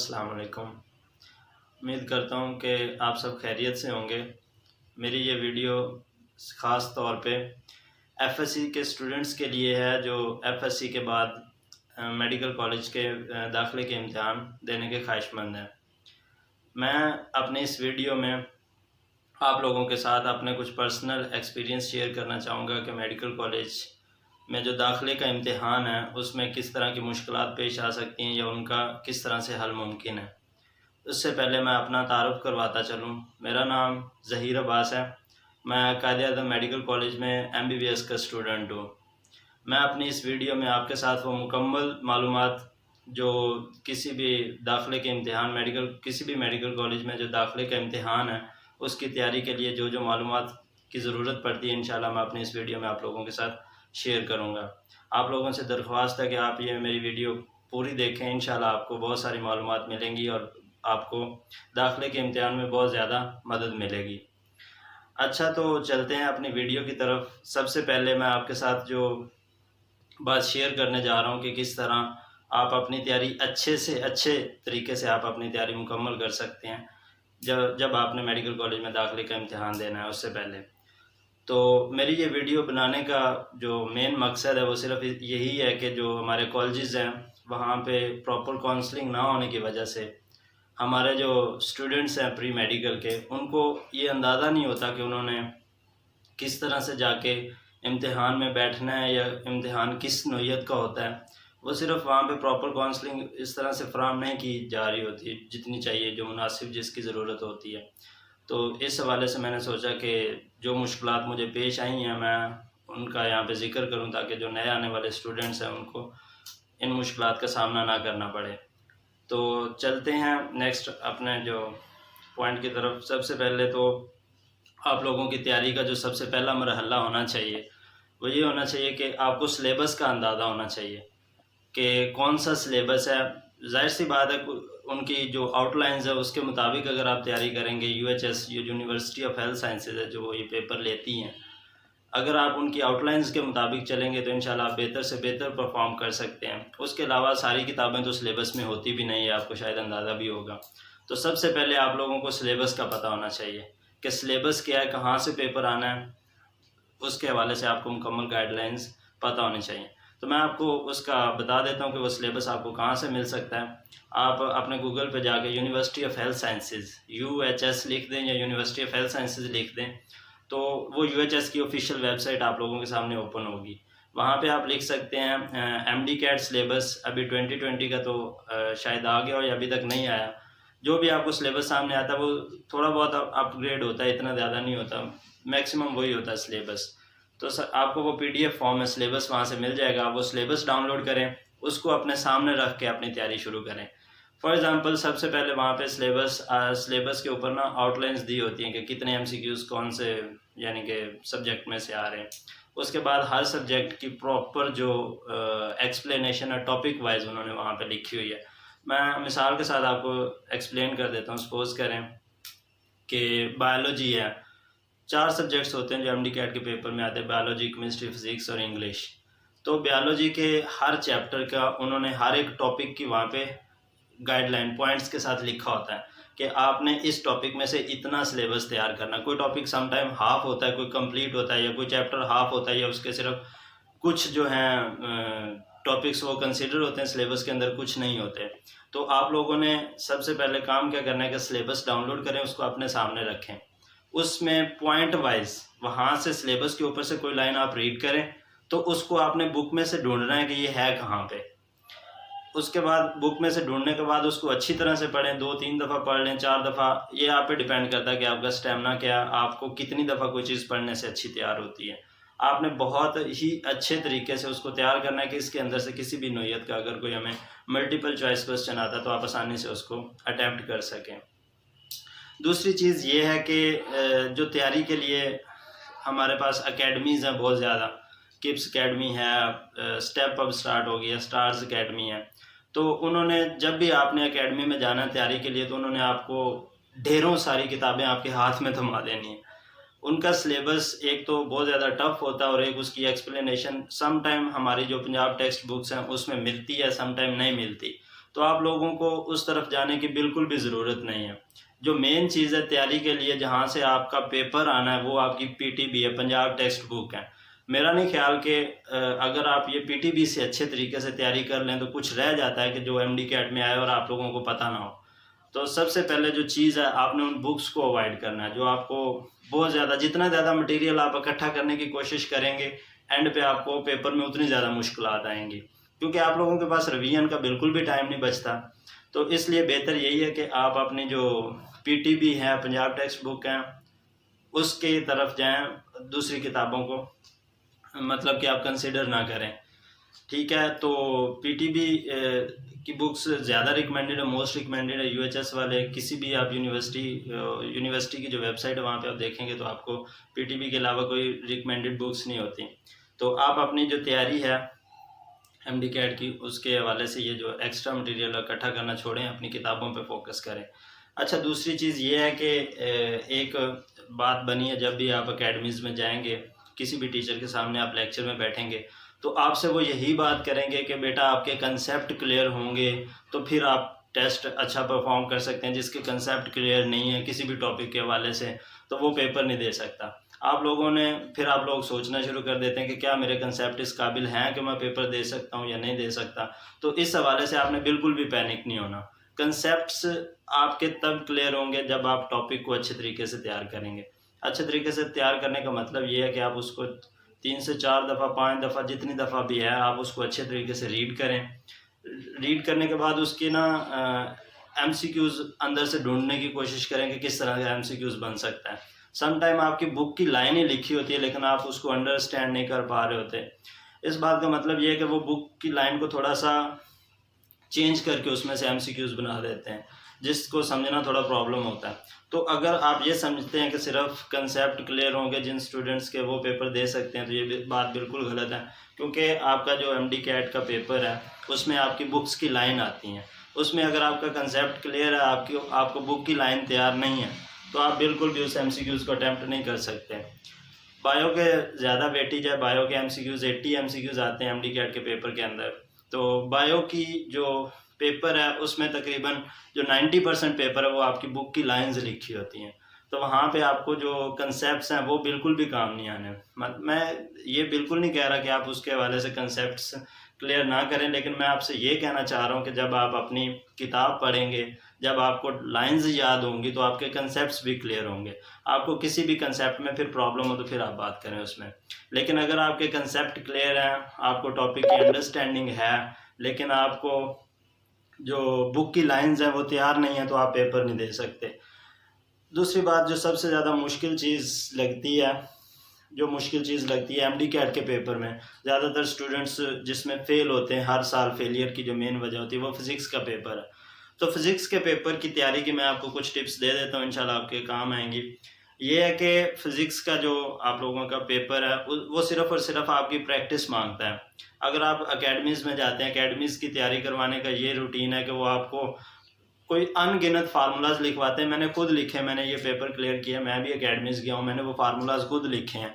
अस्सलाम वालेकुम। उम्मीद करता हूँ कि आप सब खैरियत से होंगे। मेरी ये वीडियो ख़ास तौर पे एफएससी के स्टूडेंट्स के लिए है जो एफएससी के बाद मेडिकल कॉलेज के दाखिले के इम्तिहान देने के ख्वाहिशमंद हैं। मैं अपने इस वीडियो में आप लोगों के साथ अपने कुछ पर्सनल एक्सपीरियंस शेयर करना चाहूँगा कि मेडिकल कॉलेज में जो दाखिले का इम्तिहान है उसमें किस तरह की मुश्किलात पेश आ सकती हैं या उनका किस तरह से हल मुमकिन है। उससे पहले मैं अपना तारुफ़ करवाता चलूँ। मेरा नाम ज़हीर अब्बास है। मैं कायदे-ए-आज़म मेडिकल कॉलेज में एमबीबीएस का स्टूडेंट हूँ। मैं अपनी इस वीडियो में आपके साथ वो मुकम्मल मालूमात जो किसी भी दाखिले के इम्तिहान किसी भी मेडिकल कॉलेज में जो दाखिले का इम्तिहान है उसकी तैयारी के लिए जो मालूमात की ज़रूरत पड़ती है इंशाल्लाह मैं अपनी इस वीडियो में आप लोगों के साथ शेयर करूँगा। आप लोगों से दरख्वास्त है कि आप ये मेरी वीडियो पूरी देखें। इंशाल्लाह आपको बहुत सारी मालूमात मिलेंगी और आपको दाखिले के इम्तिहान में बहुत ज़्यादा मदद मिलेगी। अच्छा, तो चलते हैं अपनी वीडियो की तरफ। सबसे पहले मैं आपके साथ जो बात शेयर करने जा रहा हूँ कि किस तरह आप अपनी तैयारी अच्छे तरीके से आप अपनी तैयारी मुकम्मल कर सकते हैं जब आपने मेडिकल कॉलेज में दाखिले का इम्तिहान देना है उससे पहले। तो मेरी ये वीडियो बनाने का जो मेन मकसद है वो सिर्फ यही है कि जो हमारे कॉलेजेस हैं वहाँ पे प्रॉपर काउंसलिंग ना होने की वजह से हमारे जो स्टूडेंट्स हैं प्री मेडिकल के उनको ये अंदाज़ा नहीं होता कि उन्होंने किस तरह से जाके इम्तिहान में बैठना है या इम्तिहान किस नौइयत का होता है। वो सिर्फ वहाँ पे प्रॉपर काउंसलिंग इस तरह से फ़राहम नहीं की जा रही होती जितनी चाहिए, जो मुनासिब जिसकी ज़रूरत होती है। तो इस हवाले से मैंने सोचा कि जो मुश्किलात मुझे पेश आई हैं मैं उनका यहाँ पे ज़िक्र करूँ ताकि जो नए आने वाले स्टूडेंट्स हैं उनको इन मुश्किलात का सामना ना करना पड़े। तो चलते हैं नेक्स्ट अपने जो पॉइंट की तरफ। सबसे पहले तो आप लोगों की तैयारी का जो सबसे पहला मरहला होना चाहिए वो ये होना चाहिए कि आपको सिलेबस का अंदाज़ा होना चाहिए कि कौन सा सिलेबस है। ज़ाहिर सी बात है उनकी जो आउटलाइंस है उसके मुताबिक अगर आप तैयारी करेंगे, UHS university of health sciences है जो ये पेपर लेती हैं, अगर आप उनकी आउटलाइंस के मुताबिक चलेंगे तो इंशाल्लाह आप बेहतर से बेहतर परफॉर्म कर सकते हैं। उसके अलावा सारी किताबें तो सिलेबस में होती भी नहीं है, आपको शायद अंदाज़ा भी होगा। तो सबसे पहले आप लोगों को सिलेबस का पता होना चाहिए कि सिलेबस क्या है, कहाँ से पेपर आना है, उसके हवाले से आपको मुकम्मल गाइडलाइंस पता होनी चाहिए। तो मैं आपको उसका बता देता हूँ कि वो सिलेबस आपको कहाँ से मिल सकता है। आप अपने गूगल पे जाके university of health sciences UHS लिख दें या यूनिवर्सिटी ऑफ हेल्थ साइंसेज लिख दें तो वो UHS की ऑफिशियल वेबसाइट आप लोगों के सामने ओपन होगी। वहाँ पे आप लिख सकते हैं MD-CAT सिलेबस। अभी 2020 का तो शायद आ गया हो या अभी तक नहीं आया। जो भी आपको सिलेबस सामने आता है वो थोड़ा बहुत अपग्रेड होता है, इतना ज़्यादा नहीं होता, मैक्सिमम वही होता है सिलेबस। तो सर आपको वो PDF फॉर्म में सिलेबस वहाँ से मिल जाएगा। आप वो सिलेबस डाउनलोड करें, उसको अपने सामने रख के अपनी तैयारी शुरू करें। फॉर एग्ज़ाम्पल सबसे पहले वहाँ पे सिलेबस के ऊपर ना आउटलाइंस दी होती हैं कि कितने MCQs कौन से यानी कि सब्जेक्ट में से आ रहे हैं। उसके बाद हर सब्जेक्ट की प्रॉपर जो एक्सप्लेनेशन है टॉपिक वाइज उन्होंने वहाँ पे लिखी हुई है। मैं मिसाल के साथ आपको एक्सप्लेन कर देता हूँ। सपोज़ करें कि बायोलॉजी है, 4 सब्जेक्ट्स होते हैं जो MD-CAT के पेपर में आते हैं, बायोलॉजी, केमिस्ट्री, फिज़िक्स और इंग्लिश। तो बायोलॉजी के हर चैप्टर का उन्होंने हर एक टॉपिक की वहाँ पे गाइडलाइन पॉइंट्स के साथ लिखा होता है कि आपने इस टॉपिक में से इतना सिलेबस तैयार करना। कोई टॉपिक समटाइम हाफ होता है, कोई कंप्लीट होता है, या कोई चैप्टर हाफ होता है, या उसके सिर्फ कुछ जो हैं टॉपिक्स वो कंसिडर होते हैं सिलेबस के अंदर, कुछ नहीं होते। तो आप लोगों ने सबसे पहले काम क्या करना है कि सिलेबस डाउनलोड करें, उसको अपने सामने रखें, उसमें पॉइंट वाइज वहाँ से सिलेबस के ऊपर से कोई लाइन आप रीड करें तो उसको आपने बुक में से ढूंढना है कि ये है कहाँ पे। उसके बाद बुक में से ढूंढने के बाद उसको अच्छी तरह से पढ़ें, 2-3 दफ़ा पढ़ लें, 4 दफ़ा, ये आप पे डिपेंड करता है कि आपका स्टेमिना क्या, आपको कितनी दफ़ा कोई चीज़ पढ़ने से अच्छी तैयार होती है। आपने बहुत ही अच्छे तरीके से उसको तैयार करना है कि इसके अंदर से किसी भी नौइयत का अगर कोई हमें मल्टीपल चॉइस क्वेश्चन आता है तो आप आसानी से उसको अटैम्प्ट कर सकें। दूसरी चीज़ ये है कि जो तैयारी के लिए हमारे पास अकेडमीज़ हैं बहुत ज़्यादा। किप्स अकेडमी है, स्टेप अप स्टार्ट हो गया, स्टार्स अकेडमी है। तो उन्होंने जब भी आपने अकेडमी में जाना है तैयारी के लिए तो उन्होंने आपको ढेरों सारी किताबें आपके हाथ में थमा देनी है। उनका सिलेबस एक तो बहुत ज़्यादा टफ होता है और एक उसकी एक्सप्लेनेशन सम टाइम हमारी जो पंजाब टेक्स्ट बुक्स हैं उसमें मिलती है, सम टाइम नहीं मिलती। तो आप लोगों को उस तरफ जाने की बिल्कुल भी ज़रूरत नहीं है। जो मेन चीज़ है तैयारी के लिए, जहाँ से आपका पेपर आना है, वो आपकी पीटीबी है, पंजाब टेक्स्ट बुक है। मेरा नहीं ख्याल कि अगर आप ये पीटीबी से अच्छे तरीके से तैयारी कर लें तो कुछ रह जाता है कि जो एमडी कैट में आए और आप लोगों को पता ना हो। तो सबसे पहले जो चीज़ है, आपने उन बुक्स को अवॉइड करना है जो आपको बहुत ज़्यादा, जितना ज़्यादा मटेरियल आप इकट्ठा करने की कोशिश करेंगे, एंड पे आपको पेपर में उतनी ज़्यादा मुश्किलात आएंगी, क्योंकि आप लोगों के पास रिवीजन का बिल्कुल भी टाइम नहीं बचता। तो इसलिए बेहतर यही है कि आप अपनी जो पीटीबी है, पंजाब टेक्स्ट बुक है, उसके तरफ जाएं, दूसरी किताबों को मतलब कि आप कंसिडर ना करें। ठीक है, तो पीटीबी की बुक्स ज़्यादा रिकमेंडेड है, मोस्ट रिकमेंडेड है। यूएचएस वाले किसी भी आप यूनिवर्सिटी की जो वेबसाइट है वहाँ पे आप देखेंगे तो आपको पीटीबी के अलावा कोई रिकमेंडेड बुक्स नहीं होती। तो आप अपनी जो तैयारी है एमडी कैट की, उसके हवाले से ये जो एक्स्ट्रा मटेरियल इकट्ठा करना छोड़ें, अपनी किताबों पे फोकस करें। अच्छा, दूसरी चीज़ ये है कि एक बात बनी है, जब भी आप अकेडमीज़ में जाएंगे, किसी भी टीचर के सामने आप लेक्चर में बैठेंगे तो आपसे वो यही बात करेंगे कि बेटा आपके कंसेप्ट क्लियर होंगे तो फिर आप टेस्ट अच्छा परफॉर्म कर सकते हैं। जिसके कंसेप्ट क्लियर नहीं है किसी भी टॉपिक के हवाले से, तो वो पेपर नहीं दे सकता। आप लोगों ने फिर आप लोग सोचना शुरू कर देते हैं कि क्या मेरे कंसेप्ट इस काबिल हैं कि मैं पेपर दे सकता हूँ या नहीं दे सकता। तो इस हवाले से आपने बिल्कुल भी पैनिक नहीं होना। कंसेप्ट्स आपके तब क्लियर होंगे जब आप टॉपिक को अच्छे तरीके से तैयार करेंगे। अच्छे तरीके से तैयार करने का मतलब ये है कि आप उसको 3 से 4 दफ़ा, 5 दफ़ा, जितनी दफ़ा भी है, आप उसको अच्छे तरीके से रीड करें। रीड करने के बाद उसकी ना एमसीक्यूज़ अंदर से ढूंढने की कोशिश करें कि किस तरह का एमसीक्यूज़ बन सकता है। सम टाइम आपकी बुक की लाइन ही लिखी होती है लेकिन आप उसको अंडरस्टैंड नहीं कर पा रहे होते। इस बात का मतलब ये है कि वो बुक की लाइन को थोड़ा सा चेंज करके उसमें से एमसीक्यूज़ बना देते हैं, जिसको समझना थोड़ा प्रॉब्लम होता है। तो अगर आप ये समझते हैं कि सिर्फ कंसेप्ट क्लियर होंगे जिन स्टूडेंट्स के, वो पेपर दे सकते हैं, तो ये बात बिल्कुल गलत है। क्योंकि आपका जो एमडी कैट का पेपर है उसमें आपकी बुक्स की लाइन आती हैं। उसमें अगर आपका कंसेप्ट क्लियर है, आपको बुक की लाइन तैयार नहीं है, तो आप बिल्कुल भी उस एमसीक्यूज़ को अटैम्प्ट नहीं कर सकते। बायो के ज़्यादा वेटेज है, बायो के एमसीक्यूज़ 80 एमसीक्यूज़ आते हैं एमडी कैट के पेपर के अंदर। तो बायो की जो पेपर है उसमें तकरीबन जो 90% पेपर है वो आपकी बुक की लाइंस लिखी होती हैं। तो वहाँ पे आपको जो कंसेप्ट्स हैं वो बिल्कुल भी काम नहीं आने। मैं ये बिल्कुल नहीं कह रहा कि आप उसके हवाले से कंसेप्ट्स क्लियर ना करें, लेकिन मैं आपसे ये कहना चाह रहा हूँ कि जब आप अपनी किताब पढ़ेंगे, जब आपको लाइंस याद होंगी, तो आपके कंसेप्ट्स भी क्लियर होंगे। आपको किसी भी कंसेप्ट में फिर प्रॉब्लम हो तो फिर आप बात करें उसमें। लेकिन अगर आपके कंसेप्ट क्लियर हैं, आपको टॉपिक की अंडरस्टैंडिंग है, लेकिन आपको जो बुक की लाइंस हैं वो तैयार नहीं है, तो आप पेपर नहीं दे सकते। दूसरी बात जो सबसे ज़्यादा मुश्किल चीज़ लगती है, एमडी कैट के पेपर में, ज़्यादातर स्टूडेंट्स जिसमें फ़ेल होते हैं, हर साल फेलियर की जो मेन वजह होती है वो फ़िज़िक्स का पेपर है। तो फिज़िक्स के पेपर की तैयारी की मैं आपको कुछ टिप्स दे देता हूँ, इंशाल्लाह आपके काम आएंगी। ये है कि फ़िज़िक्स का जो आप लोगों का पेपर है वो सिर्फ़ और सिर्फ आपकी प्रैक्टिस मांगता है। अगर आप अकेडमीज़ में जाते हैं, अकेडमीज़ की तैयारी करवाने का ये रूटीन है कि वो आपको कोई अनगिनत फार्मूलाज लिखवाते हैं। मैंने खुद लिखे, मैंने ये पेपर क्लियर किया, मैं भी अकेडमीज़ गया हूँ, मैंने वो फार्मूलाज खुद लिखे हैं।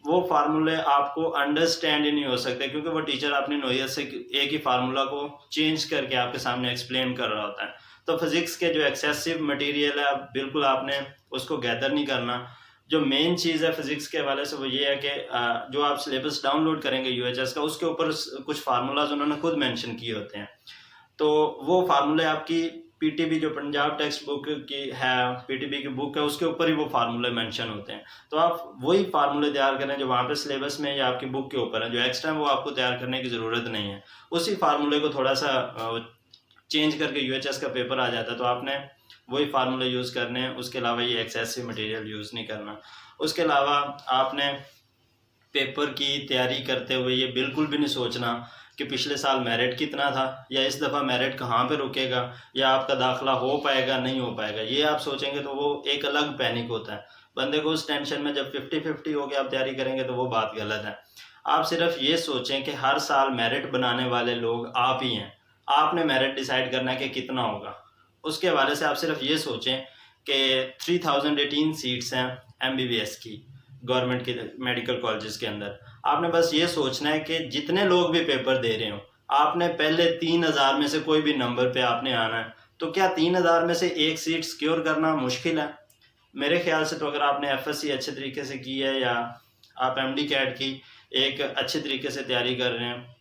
वो फार्मूले आपको अंडरस्टैंड ही नहीं हो सकते, क्योंकि वो टीचर अपनी नोयत से एक ही फार्मूला को चेंज करके आपके सामने एक्सप्लेन कर रहा होता है। तो फिज़िक्स के जो एक्सेसिव मटेरियल है, बिल्कुल आपने उसको गैदर नहीं करना। जो मेन चीज़ है फिज़िक्स के हवाले से वो ये है कि जो आप सिलेबस डाउनलोड करेंगे यूएचएस का, उसके ऊपर कुछ फार्मूलाज उन्होंने खुद मेंशन किए होते हैं। तो वो फार्मूले आपकी पीटीबी जो पंजाब टेक्स्ट बुक की है, पीटीबी की बुक है, उसके ऊपर ही वो फार्मूले मेंशन होते हैं। तो आप वही फार्मूले तैयार करें जो वहाँ पे सिलेबस में या आपकी बुक के ऊपर है। जो एक्स्ट्रा है वो आपको तैयार करने की ज़रूरत नहीं है। उसी फार्मूले को थोड़ा सा चेंज करके यूएचएस का पेपर आ जाता है, तो आपने वही फार्मूले यूज़ करने हैं। उसके अलावा ये एक्सेसिव मटेरियल यूज़ नहीं करना। उसके अलावा आपने पेपर की तैयारी करते हुए ये बिल्कुल भी नहीं सोचना कि पिछले साल मेरिट कितना था, या इस दफ़ा मेरिट कहाँ पे रुकेगा, या आपका दाखिला हो पाएगा नहीं हो पाएगा। ये आप सोचेंगे तो वो एक अलग पैनिक होता है बंदे को। उस टेंशन में जब 50-50 हो के आप तैयारी करेंगे तो वो बात गलत है। आप सिर्फ ये सोचें कि हर साल मेरिट बनाने वाले लोग आप ही हैं। आपने मेरिट डिसाइड करना है कि कितना होगा। उसके हवाले से आप सिर्फ ये सोचें कि 3018 सीट्स हैं MBBS की गवर्नमेंट के मेडिकल कॉलेजेस के अंदर। आपने बस ये सोचना है कि जितने लोग भी पेपर दे रहे हो, आपने पहले 3000 में से कोई भी नंबर पे आपने आना है, तो क्या 3000 में से एक सीट सिक्योर करना मुश्किल है? मेरे ख्याल से तो अगर आपने एफएससी अच्छे तरीके से की है या आप एमडी कैट की एक अच्छे तरीके से तैयारी कर रहे हैं,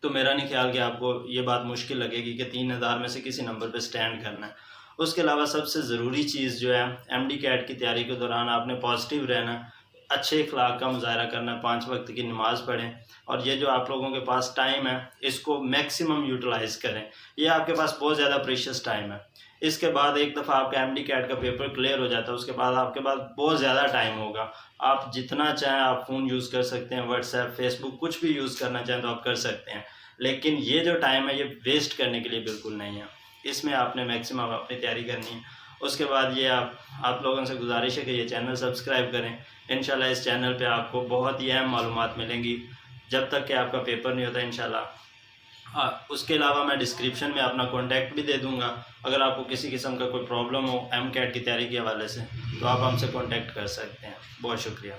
तो मेरा नहीं ख्याल कि आपको ये बात मुश्किल लगेगी कि 3000 में से किसी नंबर पे स्टैंड करना है। उसके अलावा सबसे ज़रूरी चीज़ जो है, एमडी कैट की तैयारी के दौरान आपने पॉजिटिव रहना, अच्छे अखलाक का मुजाहरा करना, 5 वक्त की नमाज़ पढ़ें, और ये जो आप लोगों के पास टाइम है इसको मैक्सिमम यूटिलाइज़ करें। ये आपके पास बहुत ज़्यादा प्रीशियस टाइम है। इसके बाद एक दफ़ा आपका एमडी कैट का पेपर क्लियर हो जाता है, उसके बाद आपके पास बहुत ज़्यादा टाइम होगा। आप जितना चाहें आप फ़ोन यूज़ कर सकते हैं, व्हाट्सएप, फेसबुक, कुछ भी यूज़ करना चाहें तो आप कर सकते हैं। लेकिन ये जो टाइम है ये वेस्ट करने के लिए बिल्कुल नहीं है। इसमें आपने मैक्सिमम अपनी तैयारी करनी है। उसके बाद ये आप लोगों से गुजारिश है कि ये चैनल सब्सक्राइब करें। इंशाल्लाह इस चैनल पे आपको बहुत ही अहम मालूमात मिलेंगी जब तक कि आपका पेपर नहीं होता इंशाल्लाह। उसके अलावा मैं डिस्क्रिप्शन में अपना कॉन्टैक्ट भी दे दूँगा। अगर आपको किसी किस्म का कोई प्रॉब्लम हो एम कैट की तैयारी के हवाले से तो आप हमसे कॉन्टैक्ट कर सकते हैं। बहुत शुक्रिया।